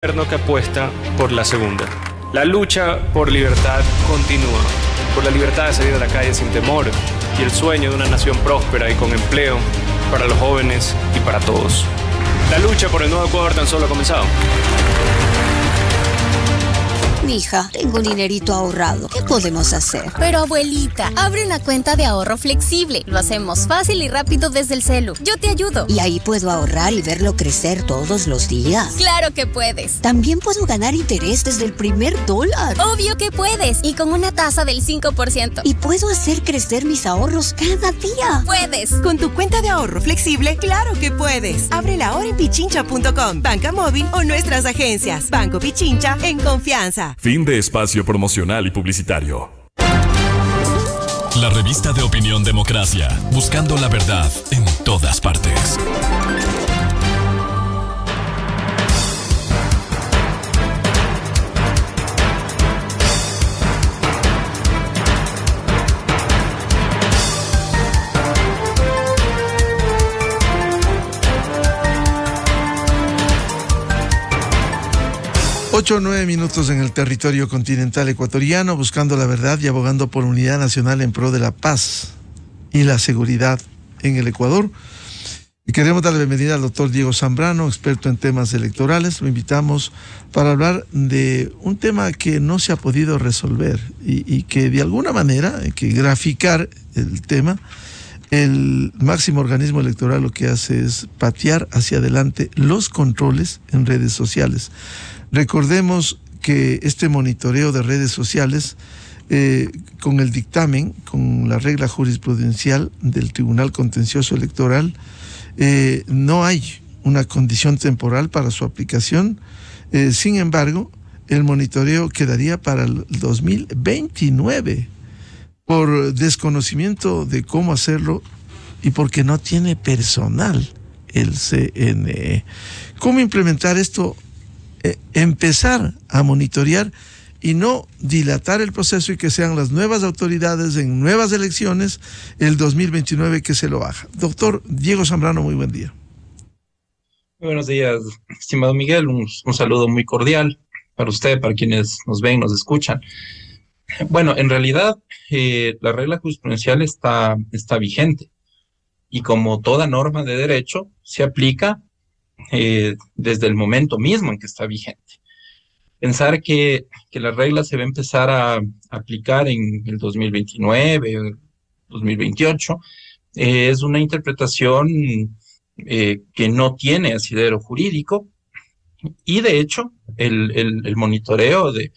gobierno que apuesta por la segunda. La lucha por libertad continúa, por la libertad de salir a la calle sin temor y el sueño de una nación próspera y con empleo para los jóvenes y para todos. La lucha por el nuevo Ecuador tan solo ha comenzado. Mija, tengo un dinerito ahorrado. ¿Qué podemos hacer? Pero abuelita, abre una cuenta de ahorro flexible. Lo hacemos fácil y rápido desde el celu. Yo te ayudo. ¿Y ahí puedo ahorrar y verlo crecer todos los días? ¡Claro que puedes! ¿También puedo ganar interés desde el primer dólar? ¡Obvio que puedes! Y con una tasa del 5%. ¿Y puedo hacer crecer mis ahorros cada día? ¡Puedes! Con tu cuenta de ahorro flexible, ¡claro que puedes! Ábrela ahora en pichincha.com, banca móvil o nuestras agencias. Banco Pichincha, en confianza. Fin de espacio promocional y publicitario. La revista de opinión Democracia, buscando la verdad en todas partes. Ocho o 9 minutos en el territorio continental ecuatoriano, buscando la verdad y abogando por unidad nacional en pro de la paz y la seguridad en el Ecuador. Y queremos darle bienvenida al doctor Diego Zambrano, experto en temas electorales. Lo invitamos para hablar de un tema que no se ha podido resolver y que de alguna manera hay que graficar el tema. El máximo organismo electoral lo que hace es patear hacia adelante los controles en redes sociales. Recordemos que este monitoreo de redes sociales, con el dictamen, con la regla jurisprudencial del Tribunal Contencioso Electoral, no hay una condición temporal para su aplicación. Sin embargo, el monitoreo quedaría para el 2029 por desconocimiento de cómo hacerlo y porque no tiene personal el CNE. ¿Cómo implementar esto? Empezar a monitorear y no dilatar el proceso y que sean las nuevas autoridades en nuevas elecciones el 2029 que se lo haga. Doctor Diego Zambrano, muy buen día. Muy buenos días, estimado Miguel. Un saludo muy cordial para usted, para quienes nos ven, nos escuchan. Bueno, en realidad la regla jurisprudencial está vigente y como toda norma de derecho se aplica desde el momento mismo en que está vigente. Pensar que la regla se va a empezar a aplicar en el 2029, 2028, es una interpretación que no tiene asidero jurídico y de hecho el monitoreo de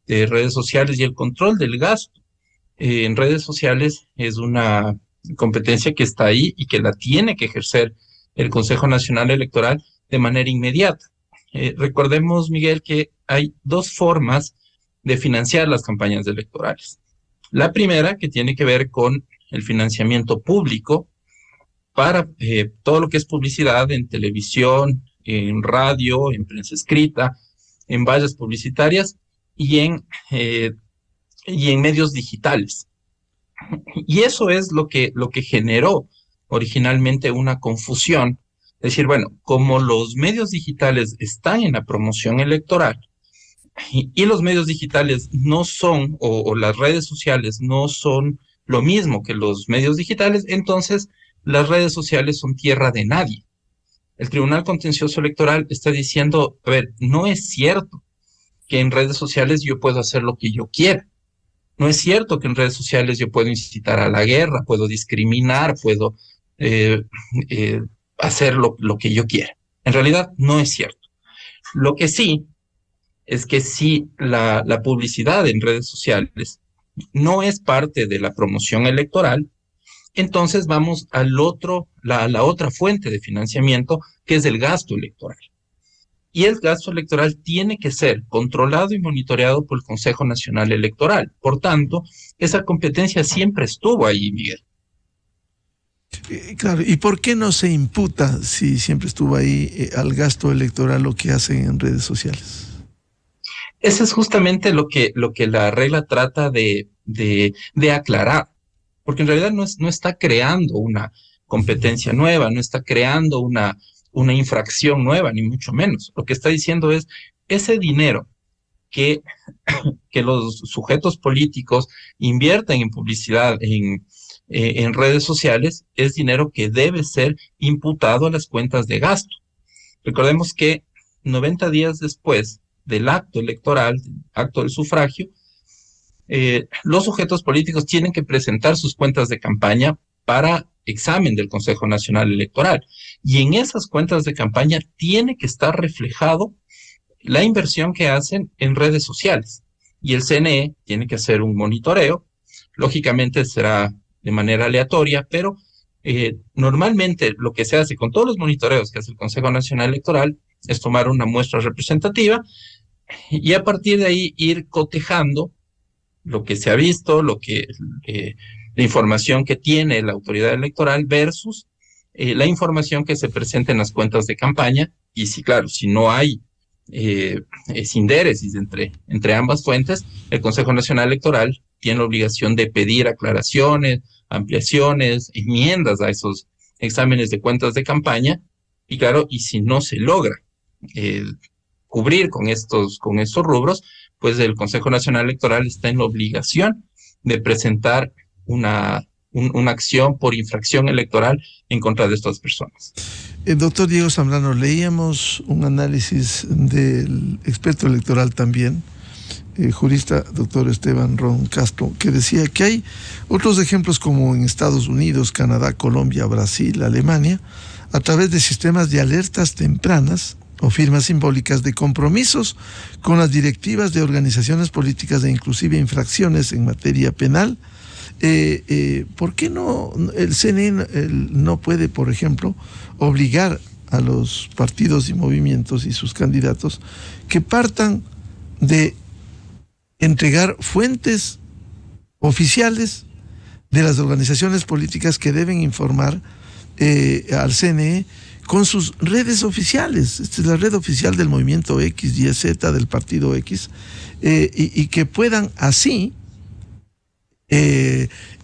redes sociales y el control del gasto en redes sociales es una competencia que está ahí y que la tiene que ejercer el Consejo Nacional Electoral de manera inmediata. Recordemos, Miguel, que hay dos formas de financiar las campañas electorales. La primera, que tiene que ver con el financiamiento público para todo lo que es publicidad en televisión, en radio, en prensa escrita, en vallas publicitarias y en medios digitales. Y eso es lo que generó originalmente una confusión. Es decir, bueno, como los medios digitales están en la promoción electoral y los medios digitales no son, o las redes sociales no son lo mismo que los medios digitales, entonces las redes sociales son tierra de nadie. El Tribunal Contencioso Electoral está diciendo, a ver, no es cierto que en redes sociales yo puedo hacer lo que yo quiera. No es cierto que en redes sociales yo puedo incitar a la guerra, puedo discriminar, puedo hacer lo que yo quiera. En realidad no es cierto. Lo que sí es que si la publicidad en redes sociales no es parte de la promoción electoral, entonces vamos al la otra fuente de financiamiento, que es el gasto electoral. Y el gasto electoral tiene que ser controlado y monitoreado por el Consejo Nacional Electoral. Por tanto, esa competencia siempre estuvo ahí, Miguel. Claro, ¿y por qué no se imputa, si siempre estuvo ahí, al gasto electoral lo que hacen en redes sociales? Eso es justamente lo que la regla trata de aclarar, porque en realidad no está creando una competencia nueva, no está creando una infracción nueva, ni mucho menos. Lo que está diciendo es ese dinero que los sujetos políticos invierten en publicidad, en redes sociales, es dinero que debe ser imputado a las cuentas de gasto. Recordemos que 90 días después del acto electoral, acto del sufragio, los sujetos políticos tienen que presentar sus cuentas de campaña para examen del Consejo Nacional Electoral. Y en esas cuentas de campaña tiene que estar reflejado la inversión que hacen en redes sociales. Y el CNE tiene que hacer un monitoreo. Lógicamente será de manera aleatoria, pero normalmente lo que se hace con todos los monitoreos que hace el Consejo Nacional Electoral es tomar una muestra representativa y a partir de ahí ir cotejando lo que se ha visto, la información que tiene la autoridad electoral versus la información que se presenta en las cuentas de campaña. Y si, claro, si no hay sindéresis entre ambas fuentes, el Consejo Nacional Electoral tiene la obligación de pedir aclaraciones, ampliaciones, enmiendas a esos exámenes de cuentas de campaña. Y claro, y si no se logra cubrir con estos rubros, pues el Consejo Nacional Electoral está en la obligación de presentar una acción por infracción electoral en contra de estas personas. Doctor Diego Zambrano, leíamos un análisis del experto electoral también, jurista doctor Esteban Ron Castro, que decía que hay otros ejemplos como en Estados Unidos, Canadá, Colombia, Brasil, Alemania, a través de sistemas de alertas tempranas o firmas simbólicas de compromisos con las directivas de organizaciones políticas e inclusive infracciones en materia penal. ¿Por qué no el CNE no puede, por ejemplo, obligar a los partidos y movimientos y sus candidatos que partan de entregar fuentes oficiales de las organizaciones políticas que deben informar al CNE con sus redes oficiales? Esta es la red oficial del movimiento X, Y, Z, del partido X, y que puedan así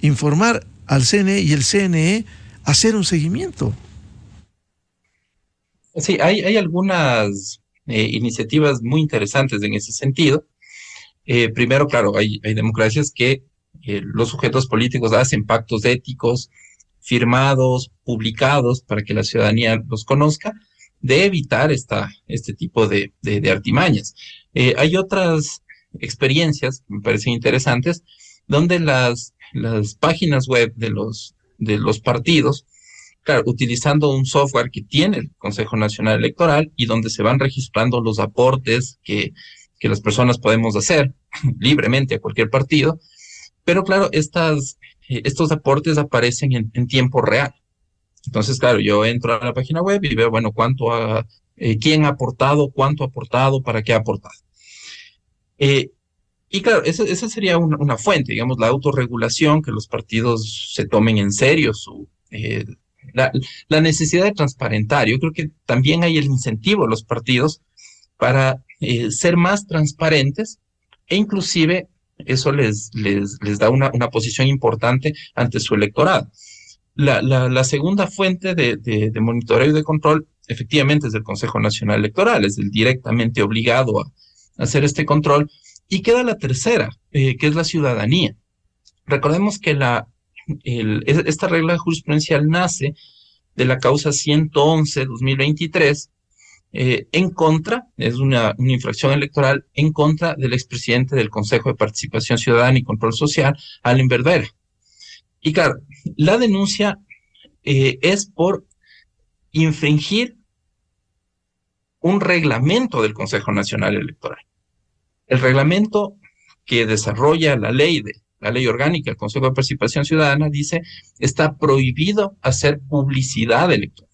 informar al CNE y el CNE hacer un seguimiento. Sí, hay algunas iniciativas muy interesantes en ese sentido. Primero, claro, hay democracias que los sujetos políticos hacen pactos éticos firmados, publicados, para que la ciudadanía los conozca, de evitar este tipo de artimañas. Hay otras experiencias que me parecen interesantes, donde las páginas web de los partidos, claro, utilizando un software que tiene el Consejo Nacional Electoral y donde se van registrando los aportes que las personas podemos hacer libremente a cualquier partido, pero claro, estos aportes aparecen en tiempo real. Entonces, claro, yo entro a la página web y veo, bueno, quién ha aportado, cuánto ha aportado, para qué ha aportado. Y claro, esa sería una fuente, digamos, la autorregulación, que los partidos se tomen en serio la necesidad de transparentar. Yo creo que también hay el incentivo a los partidos para ser más transparentes, e inclusive eso les da una posición importante ante su electorado. La segunda fuente de monitoreo y de control efectivamente es del Consejo Nacional Electoral, es el directamente obligado a hacer este control. Y queda la tercera, que es la ciudadanía. Recordemos que esta regla jurisprudencial nace de la causa 111-2023, en contra, es una infracción electoral en contra del expresidente del Consejo de Participación Ciudadana y Control Social, Allen Berbera. Y claro, la denuncia es por infringir un reglamento del Consejo Nacional Electoral. El reglamento que desarrolla la ley orgánica del Consejo de Participación Ciudadana dice: está prohibido hacer publicidad electoral.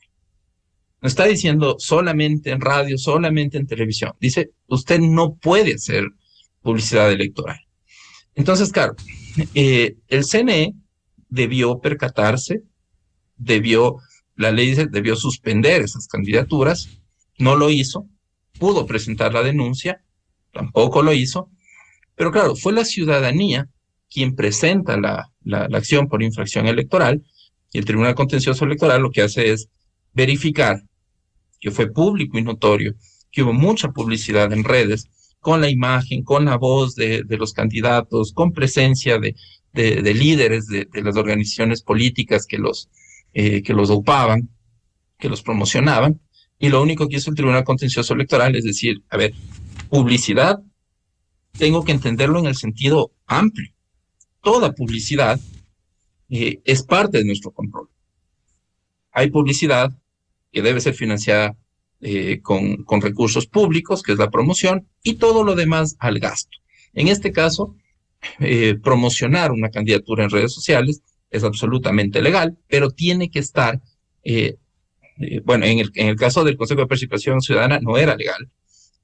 No está diciendo solamente en radio, solamente en televisión. Dice, usted no puede hacer publicidad electoral. Entonces, claro, el CNE debió percatarse, la ley dice, debió suspender esas candidaturas, no lo hizo, pudo presentar la denuncia, tampoco lo hizo, pero claro, fue la ciudadanía quien presenta la acción por infracción electoral, y el Tribunal Contencioso Electoral lo que hace es verificar que fue público y notorio que hubo mucha publicidad en redes, con la imagen, con la voz de los candidatos, con presencia de líderes de las organizaciones políticas que los aupaban, que los promocionaban, y lo único que hizo el Tribunal Contencioso Electoral es decir, a ver, publicidad, tengo que entenderlo en el sentido amplio. Toda publicidad es parte de nuestro control. Hay publicidad que debe ser financiada con recursos públicos, que es la promoción, y todo lo demás al gasto. En este caso, promocionar una candidatura en redes sociales es absolutamente legal, pero tiene que estar, bueno, en el caso del Consejo de Participación Ciudadana no era legal.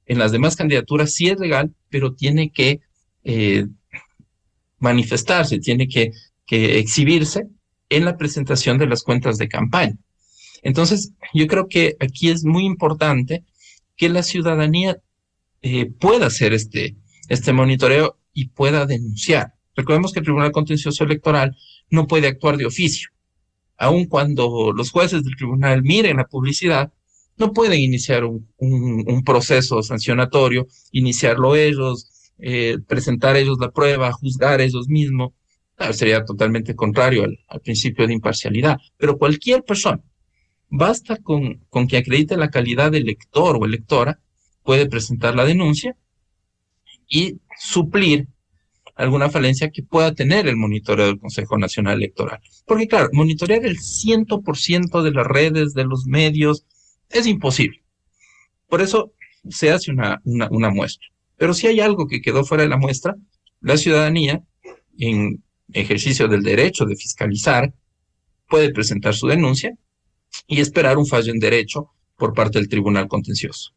En las demás candidaturas sí es legal, pero tiene que manifestarse, tiene que exhibirse en la presentación de las cuentas de campaña. Entonces, yo creo que aquí es muy importante que la ciudadanía pueda hacer este monitoreo y pueda denunciar. Recordemos que el Tribunal Contencioso Electoral no puede actuar de oficio. Aun cuando los jueces del tribunal miren la publicidad, no pueden iniciar un proceso sancionatorio, iniciarlo ellos, presentar ellos la prueba, juzgar ellos mismos. Claro, sería totalmente contrario al principio de imparcialidad. Pero cualquier persona, basta con que acredite la calidad de elector o electora, puede presentar la denuncia y suplir alguna falencia que pueda tener el monitoreo del Consejo Nacional Electoral. Porque claro, monitorear el 100% de las redes, de los medios, es imposible. Por eso se hace una muestra. Pero si hay algo que quedó fuera de la muestra, la ciudadanía, en ejercicio del derecho de fiscalizar, puede presentar su denuncia y esperar un fallo en derecho por parte del Tribunal Contencioso.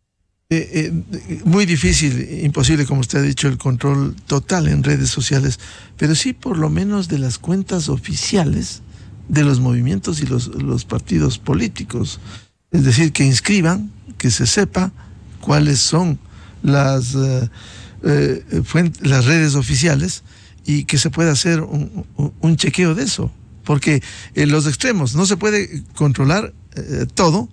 Muy difícil, imposible, como usted ha dicho, el control total en redes sociales, pero sí por lo menos de las cuentas oficiales de los movimientos y los partidos políticos. Es decir, que inscriban, que se sepa cuáles son las redes oficiales y que se pueda hacer un chequeo de eso. Porque en los extremos no se puede controlar todo,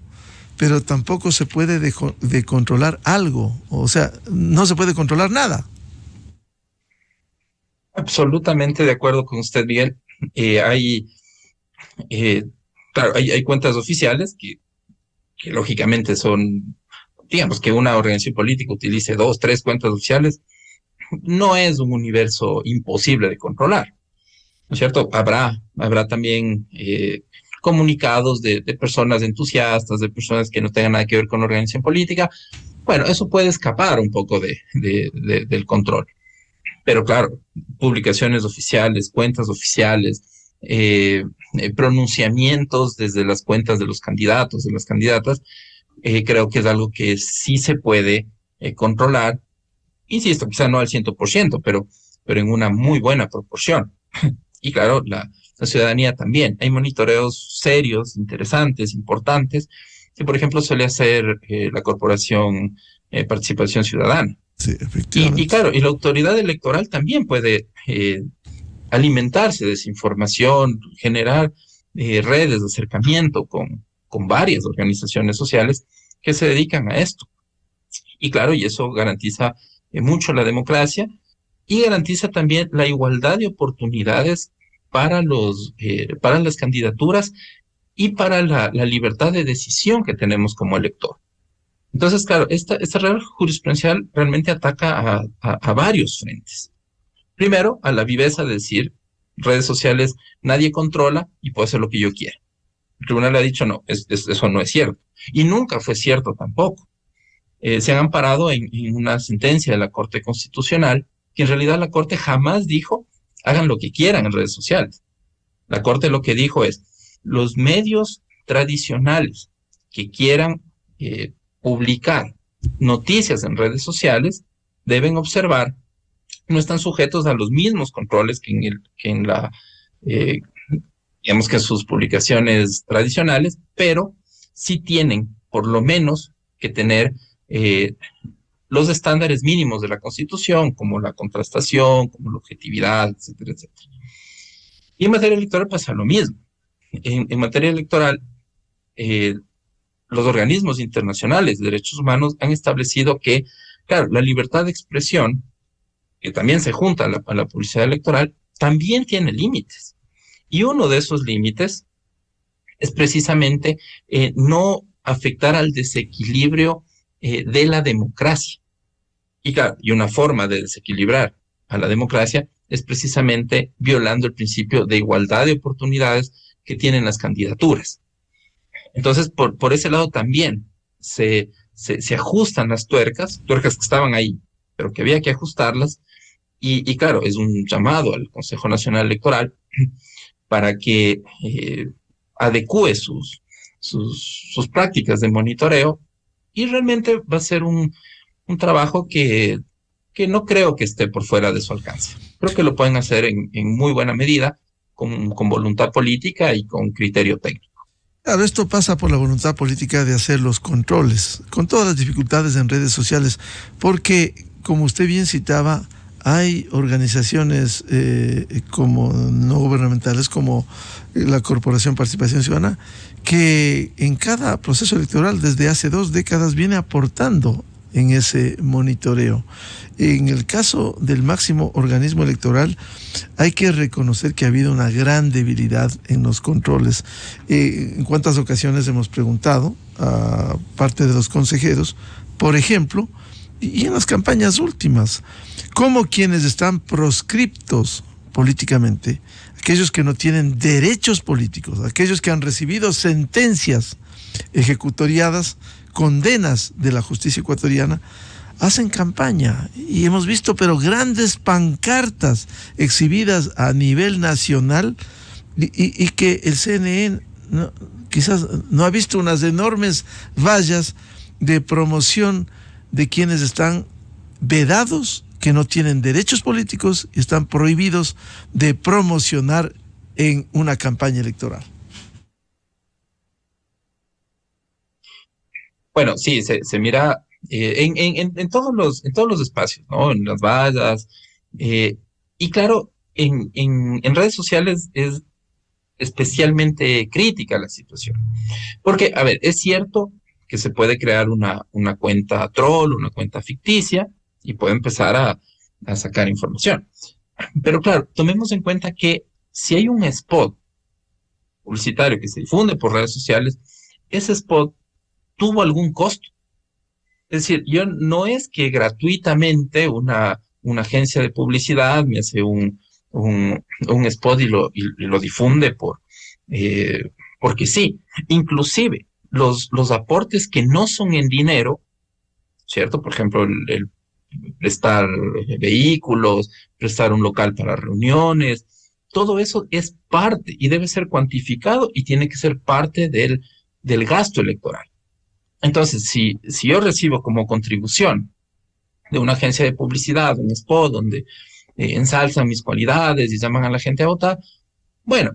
pero tampoco se puede de controlar algo. O sea, no se puede controlar nada. Absolutamente de acuerdo con usted, Miguel. Claro, hay cuentas oficiales que lógicamente son, digamos, que una organización política utilice 2, 3 cuentas oficiales, no es un universo imposible de controlar, ¿no es cierto? Habrá también comunicados de personas entusiastas, de personas que no tengan nada que ver con la organización política. Bueno, eso puede escapar un poco del control. Pero claro, publicaciones oficiales, cuentas oficiales, pronunciamientos desde las cuentas de los candidatos, de las candidatas, creo que es algo que sí se puede controlar. Insisto, quizá no al 100%, pero en una muy buena proporción. Y claro, la ciudadanía también. Hay monitoreos serios, interesantes, importantes, que por ejemplo suele hacer la Corporación Participación Ciudadana. Sí, efectivamente. Y claro, y la autoridad electoral también puede alimentarse de esa información, generar redes de acercamiento con varias organizaciones sociales que se dedican a esto. Y claro, y eso garantiza mucho la democracia y garantiza también la igualdad de oportunidades para las candidaturas y para la libertad de decisión que tenemos como elector. Entonces, claro, esta regla jurisprudencial realmente ataca a varios frentes. Primero, a la viveza de decir, redes sociales nadie controla y puedo hacer lo que yo quiera. El tribunal ha dicho, no, eso no es cierto. Y nunca fue cierto tampoco. Se han amparado en una sentencia de la Corte Constitucional, que en realidad la Corte jamás dijo, hagan lo que quieran en redes sociales. La Corte lo que dijo es, los medios tradicionales que quieran publicar noticias en redes sociales deben observar, no están sujetos a los mismos controles que digamos que en sus publicaciones tradicionales, pero sí tienen por lo menos que tener los estándares mínimos de la Constitución, como la contrastación, como la objetividad, etcétera, etcétera. Y en materia electoral pasa lo mismo. En materia electoral, los organismos internacionales de derechos humanos han establecido que, claro, la libertad de expresión, que también se junta a la publicidad electoral, también tiene límites. Y uno de esos límites es precisamente no afectar al desequilibrio de la democracia. Y claro, y una forma de desequilibrar a la democracia es precisamente violando el principio de igualdad de oportunidades que tienen las candidaturas. Entonces, por ese lado también se ajustan las tuercas que estaban ahí, pero que había que ajustarlas. Y claro, es un llamado al Consejo Nacional Electoral para que adecúe sus prácticas de monitoreo, y realmente va a ser un trabajo que no creo que esté por fuera de su alcance. Creo que lo pueden hacer en muy buena medida, con voluntad política y con criterio técnico. Claro, esto pasa por la voluntad política de hacer los controles, con todas las dificultades en redes sociales, porque, como usted bien citaba, hay organizaciones como no gubernamentales, como la Corporación Participación Ciudadana, que en cada proceso electoral desde hace 2 décadas viene aportando en ese monitoreo. En el caso del máximo organismo electoral, hay que reconocer que ha habido una gran debilidad en los controles. En cuántas ocasiones hemos preguntado a parte de los consejeros, por ejemplo, y en las campañas últimas, cómo quienes están proscriptos políticamente, aquellos que no tienen derechos políticos, aquellos que han recibido sentencias ejecutoriadas, condenas de la justicia ecuatoriana, hacen campaña. Y hemos visto, pero grandes pancartas exhibidas a nivel nacional, y que el CNN quizás no ha visto unas enormes vallas de promoción de quienes están vedados, que no tienen derechos políticos y están prohibidos de promocionar en una campaña electoral. Bueno, sí, se mira en todos los espacios, ¿no? En las vallas, y claro, en redes sociales es especialmente crítica la situación. Porque, a ver, es cierto que se puede crear una cuenta troll, una cuenta ficticia, y puede empezar a sacar información. Pero claro, tomemos en cuenta que si hay un spot publicitario que se difunde por redes sociales, ese spot tuvo algún costo. Es decir, no es que gratuitamente una agencia de publicidad me hace un spot y lo difunde porque sí. Inclusive los aportes que no son en dinero, ¿cierto? Por ejemplo, el prestar vehículos, prestar un local para reuniones, todo eso es parte y debe ser cuantificado y tiene que ser parte del gasto electoral. Entonces, si yo recibo como contribución de una agencia de publicidad, un spot donde ensalzan mis cualidades y llaman a la gente a votar, bueno,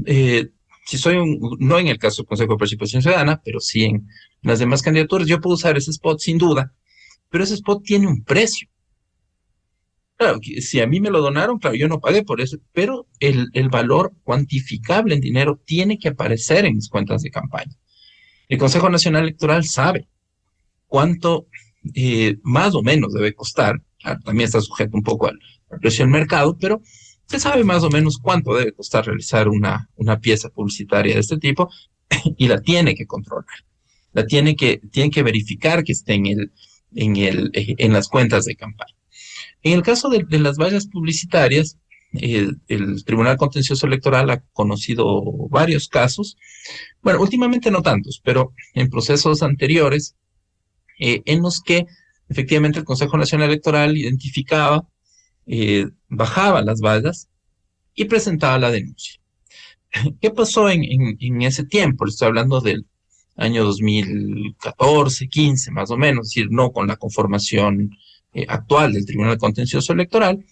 si soy no en el caso del Consejo de Participación Ciudadana, pero sí en las demás candidaturas, yo puedo usar ese spot sin duda, pero ese spot tiene un precio. Claro, si a mí me lo donaron, claro, yo no pagué por eso, pero el valor cuantificable en dinero tiene que aparecer en mis cuentas de campaña. El Consejo Nacional Electoral sabe cuánto más o menos debe costar. También está sujeto un poco al precio del mercado, pero se sabe más o menos cuánto debe costar realizar una pieza publicitaria de este tipo y la tiene que controlar. Tiene que verificar que esté en las cuentas de campaña. En el caso de las vallas publicitarias, el Tribunal Contencioso Electoral ha conocido varios casos, bueno, últimamente no tantos, pero en procesos anteriores, en los que efectivamente el Consejo Nacional Electoral identificaba, bajaba las vallas y presentaba la denuncia. ¿Qué pasó en ese tiempo? Le estoy hablando del año 2014, 15 más o menos, es decir, no con la conformación actual del Tribunal Contencioso Electoral.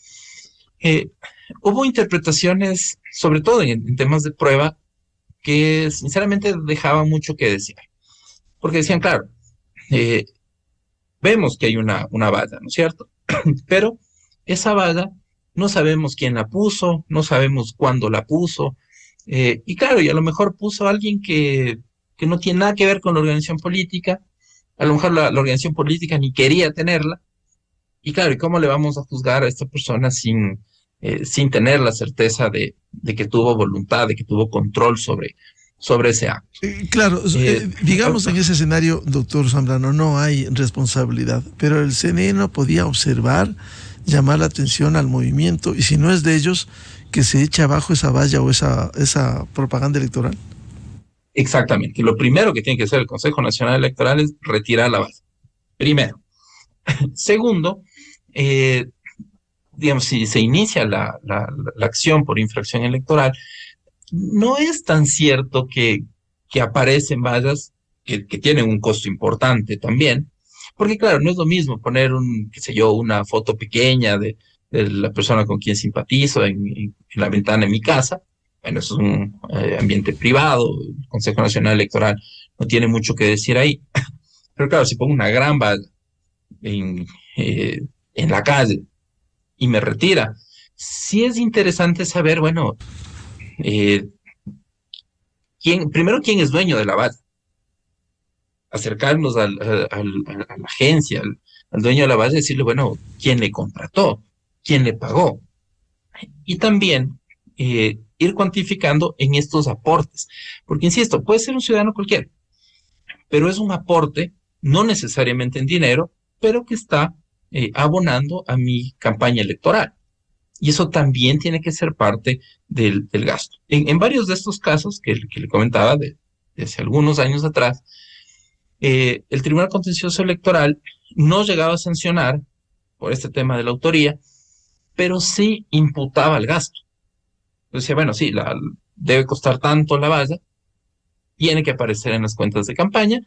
Hubo interpretaciones, sobre todo en temas de prueba, que sinceramente dejaban mucho que desear. Porque decían, claro, vemos que hay una valla, ¿no es cierto? Pero esa valla no sabemos quién la puso, no sabemos cuándo la puso, y claro, y a lo mejor puso a alguien que que no tiene nada que ver con la organización política, a lo mejor la organización política ni quería tenerla, y claro, ¿y cómo le vamos a juzgar a esta persona sin tener la certeza de que tuvo voluntad, de que tuvo control sobre ese acto? Claro, digamos en ese escenario, doctor Zambrano, no hay responsabilidad, pero el CNE no podía observar, llamar la atención al movimiento, y si no es de ellos, que se eche abajo esa valla o esa propaganda electoral. Exactamente. Lo primero que tiene que hacer el Consejo Nacional Electoral es retirar la valla. Primero. Segundo, digamos, si se inicia la acción por infracción electoral, no es tan cierto que aparecen vallas que tienen un costo importante también, porque claro, no es lo mismo poner una foto pequeña de la persona con quien simpatizo en la ventana de mi casa. Bueno, eso es un ambiente privado, el Consejo Nacional Electoral no tiene mucho que decir ahí. Pero claro, si pongo una gran valla en la calle y me retira, sí es interesante saber, bueno, primero quién es dueño de la valla. Acercarnos a la agencia, al dueño de la valla y decirle, bueno, ¿quién le contrató? ¿Quién le pagó? Y también ir cuantificando en estos aportes. Porque, insisto, puede ser un ciudadano cualquiera, pero es un aporte, no necesariamente en dinero, pero que está abonando a mi campaña electoral. Y eso también tiene que ser parte del gasto. En varios de estos casos que le comentaba de hace algunos años atrás, el Tribunal Contencioso Electoral no llegaba a sancionar por este tema de la autoría, pero sí imputaba el gasto. Decía, bueno, sí, debe costar tanto la valla, tiene que aparecer en las cuentas de campaña,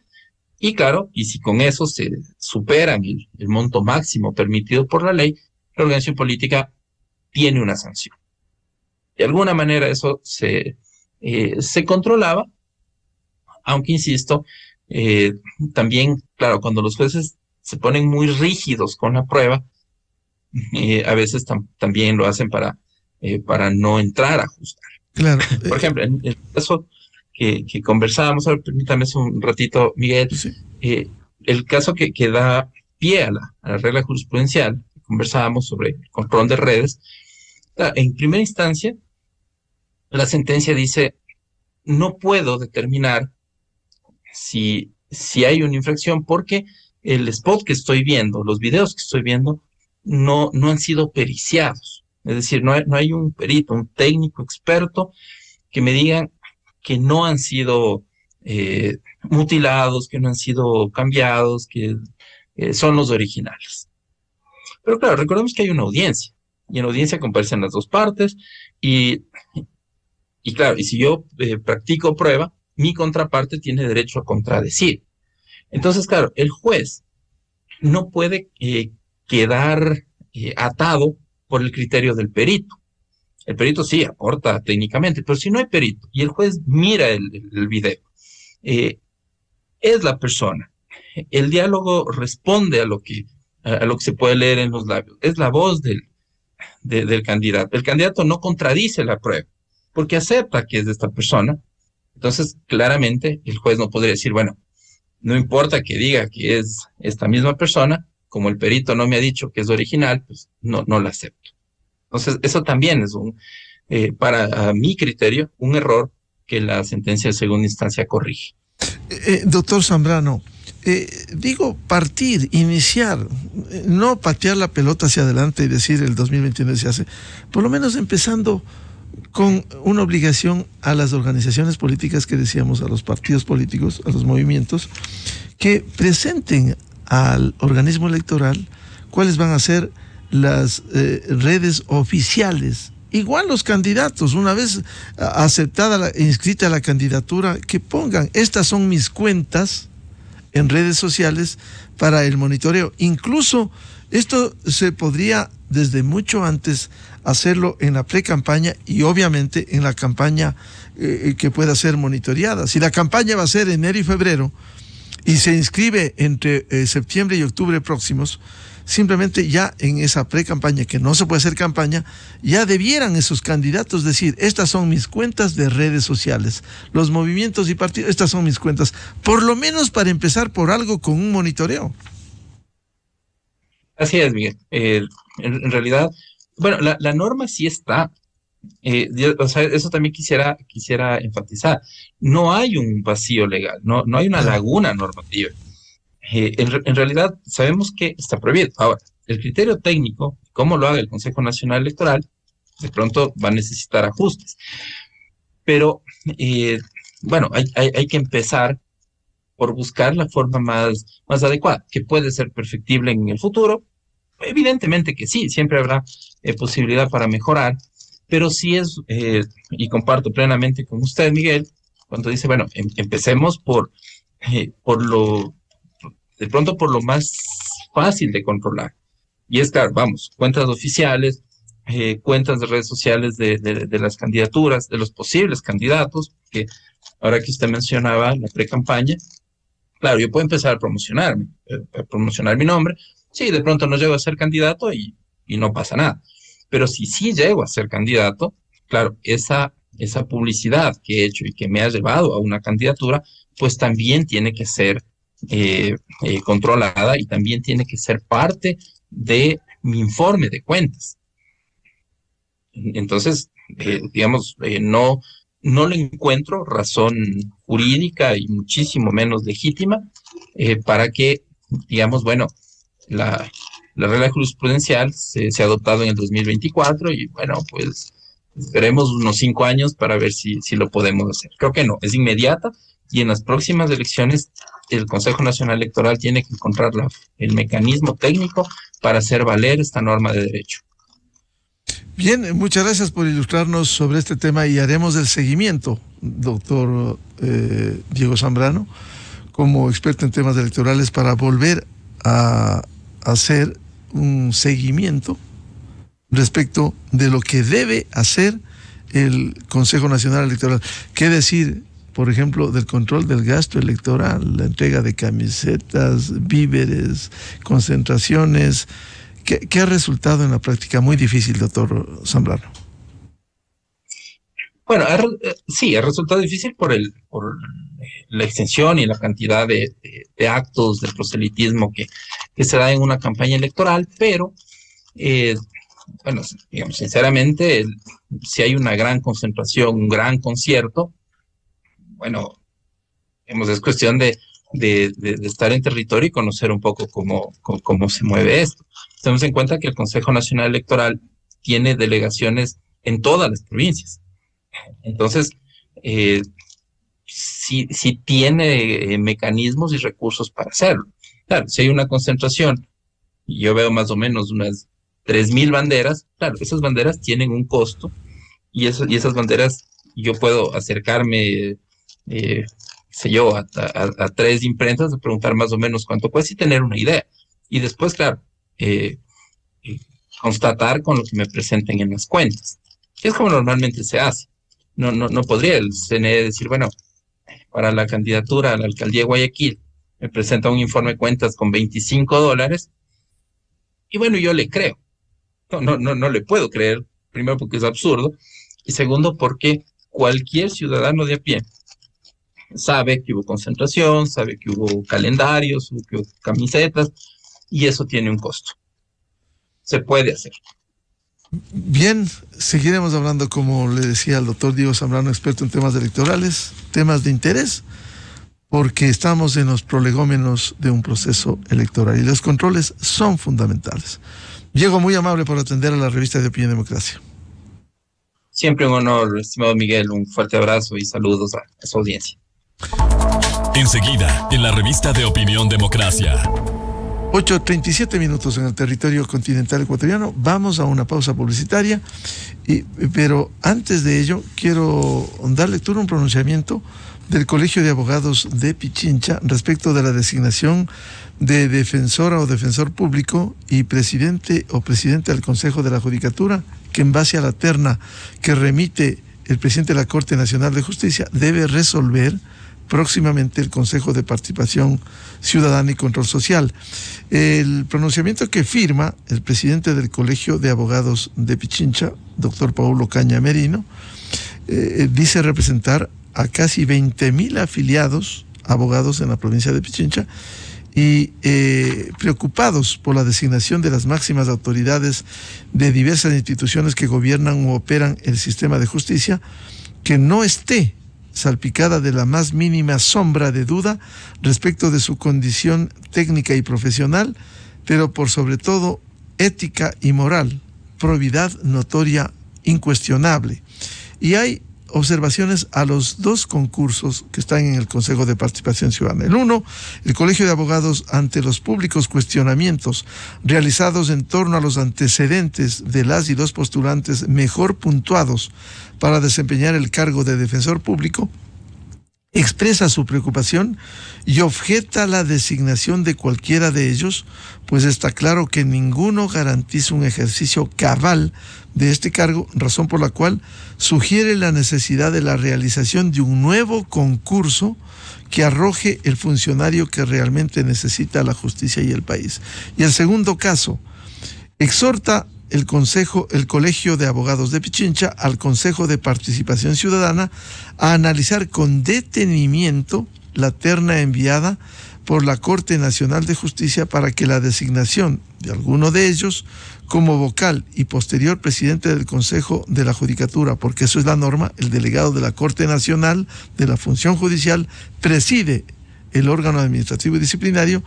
y claro, y si con eso se superan el monto máximo permitido por la ley, la organización política tiene una sanción. De alguna manera eso se controlaba, aunque insisto, también, claro, cuando los jueces se ponen muy rígidos con la prueba, a veces también lo hacen para no entrar a juzgar. Claro. Por ejemplo, en el caso que conversábamos, ahora permítame un ratito, Miguel, sí. El caso que da pie a la regla jurisprudencial, que conversábamos sobre el control de redes, en primera instancia, la sentencia dice, no puedo determinar si hay una infracción porque el spot que estoy viendo, los videos que estoy viendo, no han sido periciados. Es decir, no hay un perito, un técnico experto que me digan que no han sido mutilados, que no han sido cambiados, que son los originales. Pero claro, recordemos que hay una audiencia, y en la audiencia comparecen las dos partes, y claro, y si yo practico prueba, mi contraparte tiene derecho a contradecir. Entonces, claro, el juez no puede quedar atado por el criterio del perito. El perito sí aporta técnicamente, pero si no hay perito y el juez mira el video, es la persona. El diálogo responde a lo que se puede leer en los labios. Es la voz del candidato. El candidato no contradice la prueba porque acepta que es de esta persona. Entonces, claramente, el juez no podría decir, bueno, no importa que diga que es esta misma persona, como el perito no me ha dicho que es original, pues no la acepto. Entonces, eso también es para mi criterio, un error que la sentencia de segunda instancia corrige. Doctor Zambrano, iniciar, no patear la pelota hacia adelante y decir el 2021 se hace, por lo menos empezando con una obligación a las organizaciones políticas que decíamos, a los partidos políticos, a los movimientos, que presenten al organismo electoral cuáles van a ser las redes oficiales. Igual los candidatos, una vez aceptada inscrita la candidatura, que pongan, estas son mis cuentas en redes sociales para el monitoreo. Incluso esto se podría desde mucho antes hacerlo en la pre-campaña y obviamente en la campaña que pueda ser monitoreada. Si la campaña va a ser enero y febrero y se inscribe entre septiembre y octubre próximos, simplemente ya en esa pre-campaña, que no se puede hacer campaña, ya debieran esos candidatos decir, estas son mis cuentas de redes sociales, los movimientos y partidos, estas son mis cuentas, por lo menos para empezar por algo con un monitoreo. Así es, Miguel. En realidad, bueno, la norma sí está. O sea, eso también quisiera enfatizar. No hay un vacío legal, no hay una laguna normativa. En realidad sabemos que está prohibido. Ahora, el criterio técnico, cómo lo haga el Consejo Nacional Electoral, de pronto va a necesitar ajustes. Pero, bueno, hay que empezar por buscar la forma más adecuada, que puede ser perfectible en el futuro. Evidentemente que sí, siempre habrá posibilidad para mejorar, pero sí es, y comparto plenamente con usted, Miguel, cuando dice, bueno, empecemos de pronto por lo más fácil de controlar. Y es claro, vamos, cuentas oficiales, cuentas de redes sociales de las candidaturas, de los posibles candidatos, que ahora que usted mencionaba la pre-campaña, claro, yo puedo empezar a promocionar mi nombre. Sí, de pronto no llego a ser candidato y no pasa nada. Pero si sí llego a ser candidato, claro, esa publicidad que he hecho y que me ha llevado a una candidatura, pues también tiene que ser controlada y también tiene que ser parte de mi informe de cuentas. Entonces, digamos, no le encuentro razón jurídica y muchísimo menos legítima para que, digamos, bueno, la regla jurisprudencial se ha adoptado en el 2024 y bueno, pues esperemos unos 5 años para ver si lo podemos hacer. Creo que no, es inmediata y en las próximas elecciones el Consejo Nacional Electoral tiene que encontrar el mecanismo técnico para hacer valer esta norma de derecho. Bien, muchas gracias por ilustrarnos sobre este tema y haremos el seguimiento, doctor Diego Zambrano, como experto en temas electorales, para volver a hacer un seguimiento respecto de lo que debe hacer el Consejo Nacional Electoral. ¿Qué decir, por ejemplo, del control del gasto electoral, la entrega de camisetas, víveres, concentraciones? ¿Qué ha resultado en la práctica? Muy difícil, doctor Zambrano. Bueno, sí, ha resultado difícil por la extensión y la cantidad de actos de proselitismo que se da en una campaña electoral, pero, bueno, digamos, sinceramente, si hay una gran concentración, un gran concierto, bueno, digamos, es cuestión de estar en territorio y conocer un poco cómo se mueve esto. Tenemos en cuenta que el Consejo Nacional Electoral tiene delegaciones en todas las provincias. Entonces, sí tiene mecanismos y recursos para hacerlo. Claro, si hay una concentración, y yo veo más o menos unas 3,000 banderas, claro, esas banderas tienen un costo, y esas banderas yo puedo acercarme, sé yo, a 3 imprentas, de preguntar más o menos cuánto cuesta y tener una idea. Y después, claro, constatar con lo que me presenten en las cuentas, que es como normalmente se hace. No podría el CNE decir, bueno, para la candidatura a la alcaldía de Guayaquil me presenta un informe de cuentas con $25 y bueno, yo le creo. No le puedo creer, primero porque es absurdo y segundo porque cualquier ciudadano de a pie sabe que hubo concentración, sabe que hubo calendarios, que hubo camisetas y eso tiene un costo. Se puede hacer. Bien, seguiremos hablando, como le decía el doctor Diego Zambrano, experto en temas electorales, temas de interés, porque estamos en los prolegómenos de un proceso electoral y los controles son fundamentales. Diego, muy amable por atender a la revista de Opinión Democracia. Siempre un honor, estimado Miguel, un fuerte abrazo y saludos a su audiencia. Enseguida, en la revista de Opinión Democracia. 8:37 minutos en el territorio continental ecuatoriano. Vamos a una pausa publicitaria, pero antes de ello quiero dar lectura a un pronunciamiento del Colegio de Abogados de Pichincha respecto de la designación de defensora o defensor público y presidente o presidenta del Consejo de la Judicatura, que en base a la terna que remite el presidente de la Corte Nacional de Justicia debe resolver próximamente el Consejo de Participación Ciudadana y Control Social. El pronunciamiento que firma el presidente del Colegio de Abogados de Pichincha, doctor Paulo Caña Merino, dice representar a casi 20.000 afiliados abogados en la provincia de Pichincha y preocupados por la designación de las máximas autoridades de diversas instituciones que gobiernan o operan el sistema de justicia, que no esté salpicada de la más mínima sombra de duda respecto de su condición técnica y profesional, pero por sobre todo ética y moral, probidad notoria, incuestionable. Y hay observaciones a los dos concursos que están en el Consejo de Participación Ciudadana. El uno, el Colegio de Abogados, ante los públicos cuestionamientos realizados en torno a los antecedentes de las y los postulantes mejor puntuados para desempeñar el cargo de defensor público, expresa su preocupación y objeta la designación de cualquiera de ellos, pues está claro que ninguno garantiza un ejercicio cabal de este cargo, razón por la cual sugiere la necesidad de la realización de un nuevo concurso que arroje el funcionario que realmente necesita la justicia y el país. Y el segundo caso, exhorta el Colegio de Abogados de Pichincha al Consejo de Participación Ciudadana a analizar con detenimiento la terna enviada por la Corte Nacional de Justicia para que la designación de alguno de ellos como vocal y posterior presidente del Consejo de la Judicatura, porque eso es la norma, el delegado de la Corte Nacional de la Función Judicial preside el órgano administrativo y disciplinario,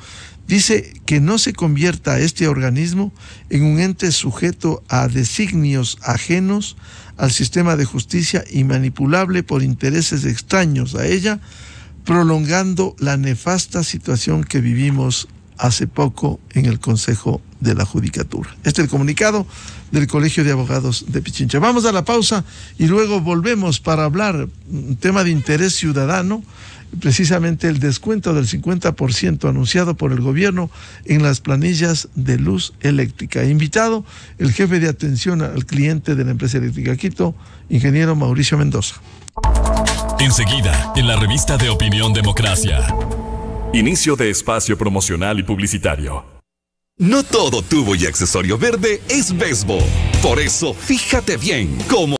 dice que no se convierta a este organismo en un ente sujeto a designios ajenos al sistema de justicia y manipulable por intereses extraños a ella, prolongando la nefasta situación que vivimos hace poco en el Consejo de la Judicatura. Este es el comunicado del Colegio de Abogados de Pichincha. Vamos a la pausa y luego volvemos para hablar un tema de interés ciudadano, precisamente el descuento del 50% anunciado por el gobierno en las planillas de luz eléctrica. Invitado el jefe de atención al cliente de la empresa eléctrica Quito, ingeniero Mauricio Mendoza. Enseguida, en la revista de Opinión Democracia. Inicio de espacio promocional y publicitario. No todo tubo y accesorio verde es Vesbo. Por eso, fíjate bien cómo